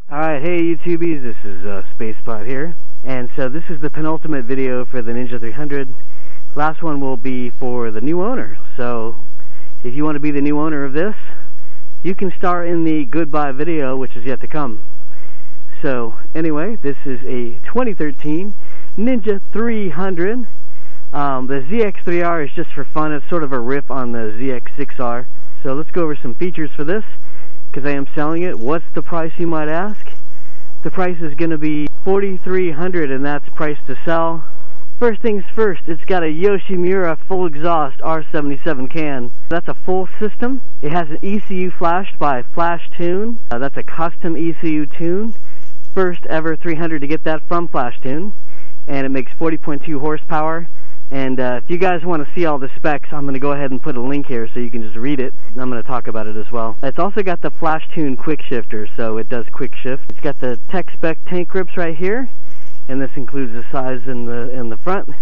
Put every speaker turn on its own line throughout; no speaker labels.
Alright, hey YouTubies, this is Spacep0d here, and so this is the penultimate video for the Ninja 300. Last one will be for the new owner, so if you want to be the new owner of this, you can start in the goodbye video, which is yet to come. So anyway, this is a 2013 Ninja 300. The ZX3R is just for fun. It's sort of a riff on the ZX6R. So let's go over some features for this, because I am selling it. What's the price, you might ask? The price is going to be $4,300, and that's price to sell. First things first, it's got a Yoshimura full exhaust R77 can. That's a full system. It has an ECU flashed by Flash Tune. That's a custom ECU tune. First ever 300 to get that from Flash Tune. And it makes 40.2 horsepower. And if you guys want to see all the specs, I'm going to go ahead and put a link here so you can just read it. And I'm going to talk about it as well. It's also got the Flash Tune Quickshifter, so it does quick shift. It's got the tech spec tank grips right here, and this includes the size in the front.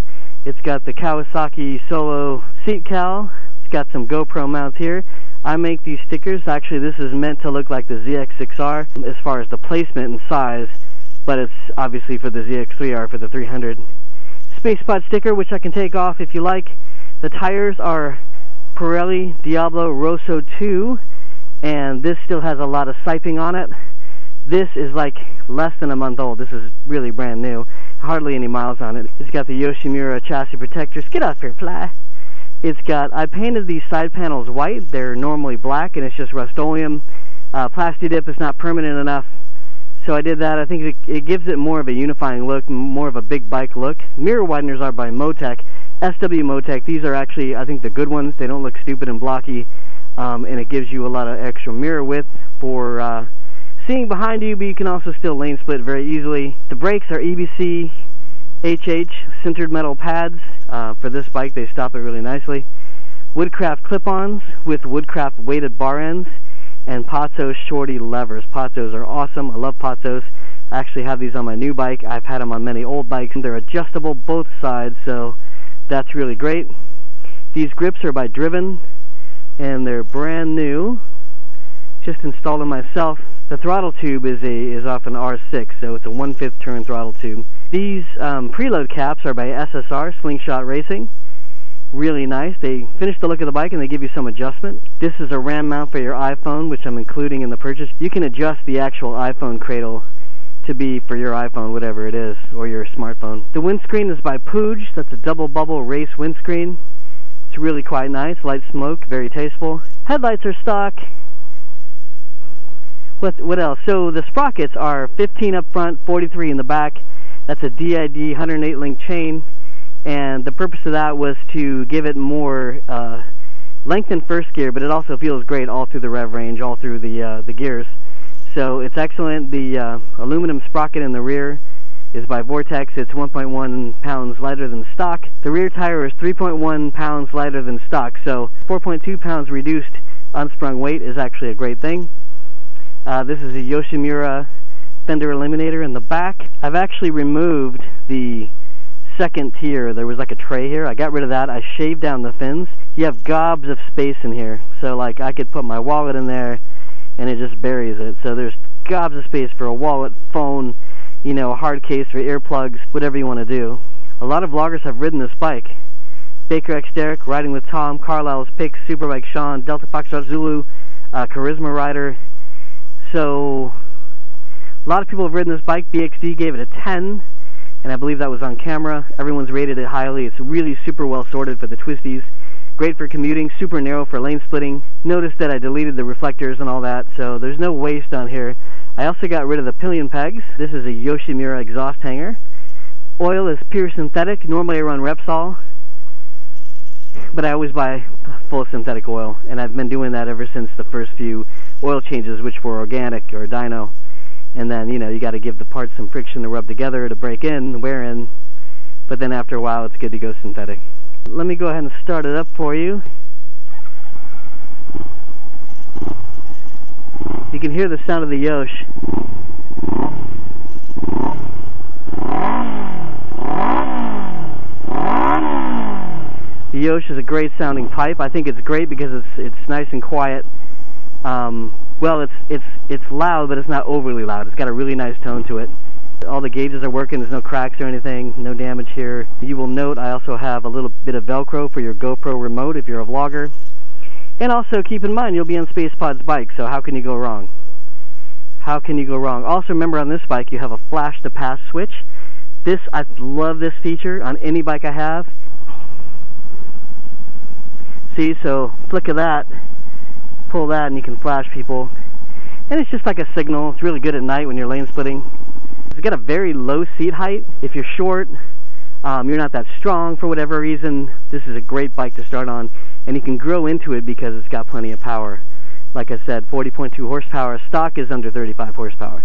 It's got the Kawasaki Solo seat cowl. It's got some GoPro mounts here. I make these stickers. Actually, this is meant to look like the ZX6R as far as the placement and size, but it's obviously for the ZX3R for the 300. Spacep0d sticker, which I can take off if you like. The tires are Pirelli Diablo Rosso II, and this still has a lot of siping on it. This is like less than a month old. This is really brand new. Hardly any miles on it. It's got the Yoshimura chassis protectors. Get off here, fly! It's got, I painted these side panels white. They're normally black, and it's just Rust-Oleum. Plasti dip is not permanent enough, so I did that. I think it gives it more of a unifying look, more of a big bike look. Mirror wideners are by Motec, SW Motec. These are actually, I think, the good ones. They don't look stupid and blocky, and it gives you a lot of extra mirror width for seeing behind you, but you can also still lane split very easily. The brakes are EBC HH Sintered-Metal pads. For this bike, they stop it really nicely. Woodcraft Clip-Ons with Woodcraft weighted bar ends, and Patos shorty levers. Patos are awesome. I love Patos. I actually have these on my new bike. I've had them on many old bikes. They're adjustable both sides, so that's really great. These grips are by Driven, and they're brand new. Just installed them myself. The throttle tube is off an R6, so it's a 1/5 turn throttle tube. These preload caps are by SSR, Slingshot Racing. Really nice. They finish the look of the bike and they give you some adjustment. This is a RAM mount for your iPhone, which I'm including in the purchase. You can adjust the actual iPhone cradle to be for your iPhone, whatever it is, or your smartphone. The windscreen is by Pooj. That's a double bubble race windscreen. It's really quite nice. Light smoke, very tasteful. Headlights are stock. What else? So the sprockets are 15 up front, 43 in the back. That's a D.I.D 108 link chain, and the purpose of that was to give it more length in first gear, but it also feels great all through the rev range, all through the gears. So it's excellent. The aluminum sprocket in the rear is by Vortex. It's 1.1 pounds lighter than stock. The rear tire is 3.1 pounds lighter than stock, so 4.2 pounds reduced unsprung weight is actually a great thing. This is a Yoshimura fender eliminator in the back. I've actually removed the second tier. There was like a tray here. I got rid of that. I shaved down the fins. You have gobs of space in here, so like I could put my wallet in there and it just buries it. So there's gobs of space for a wallet, phone, you know, a hard case for earplugs, whatever you want to do. A lot of vloggers have ridden this bike. Baker X Derek, Riding with Tom, Carlisle's Picks, Superbike Sean, Delta Foxtrot Zulu, Charisma Rider. So a lot of people have ridden this bike. BXD gave it a 10, and I believe that was on camera. Everyone's rated it highly. It's really super well sorted for the twisties. Great for commuting, super narrow for lane splitting. Notice that I deleted the reflectors and all that, so there's no waste on here. I also got rid of the pillion pegs. This is a Yoshimura exhaust hanger. Oil is pure synthetic. Normally I run Repsol, but I always buy full synthetic oil, and I've been doing that ever since the first few oil changes, which were organic or dyno. And then, you know, you got to give the parts some friction to rub together to break in, wear in, but then after a while it's good to go synthetic. Let me go ahead and start it up for you. You can hear the sound of the Yosh. The Yosh is a great sounding pipe. I think it's great because it's nice and quiet. Well, it's loud, but it's not overly loud. It's got a really nice tone to it. All the gauges are working. There's no cracks or anything. No damage here. You will note I also have a little bit of Velcro for your GoPro remote if you're a vlogger. And also keep in mind you'll be on Spacep0d's bike, so how can you go wrong? How can you go wrong? Also remember on this bike you have a flash to pass switch. I love this feature on any bike I have. See, so flick of that, pull that, and you can flash people. And it's just like a signal. It's really good at night when you're lane splitting. It's got a very low seat height. If you're short, you're not that strong for whatever reason, this is a great bike to start on. And you can grow into it because it's got plenty of power. Like I said, 40.2 horsepower. Stock is under 35 horsepower.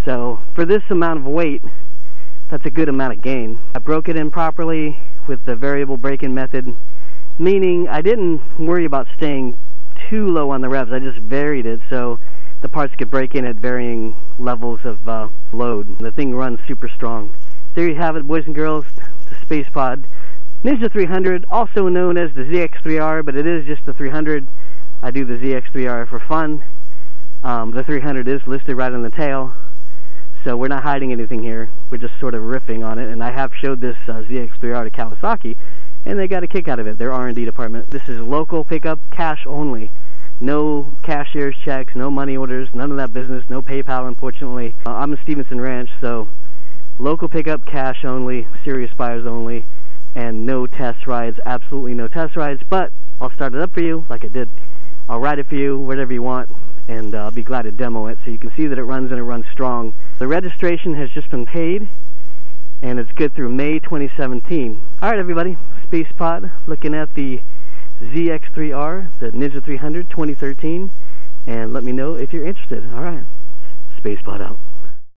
So for this amount of weight, that's a good amount of gain. I broke it in properly with the variable break-in method, meaning I didn't worry about staying too low on the revs. I just varied it so the parts could break in at varying levels of load. The thing runs super strong. There you have it, boys and girls, the Spacep0d Ninja 300, also known as the ZX3R, but it is just the 300. I do the ZX3R for fun. The 300 is listed right on the tail, so we're not hiding anything here. We're just sort of riffing on it, and I have showed this ZX3R to Kawasaki, and they got a kick out of it, their R&D department. This is local pickup, cash only. No cashier's checks, no money orders, none of that business, no PayPal, unfortunately. I'm in Stevenson Ranch, so local pickup, cash only, serious buyers only, and no test rides, absolutely no test rides, but I'll start it up for you like I did. I'll ride it for you, whatever you want, and I'll be glad to demo it so you can see that it runs and it runs strong. The registration has just been paid, and it's good through May 2017. Alright everybody, Spacep0d looking at the ZX3R, the Ninja 300 2013, and let me know if you're interested. Alright, Spacep0d out.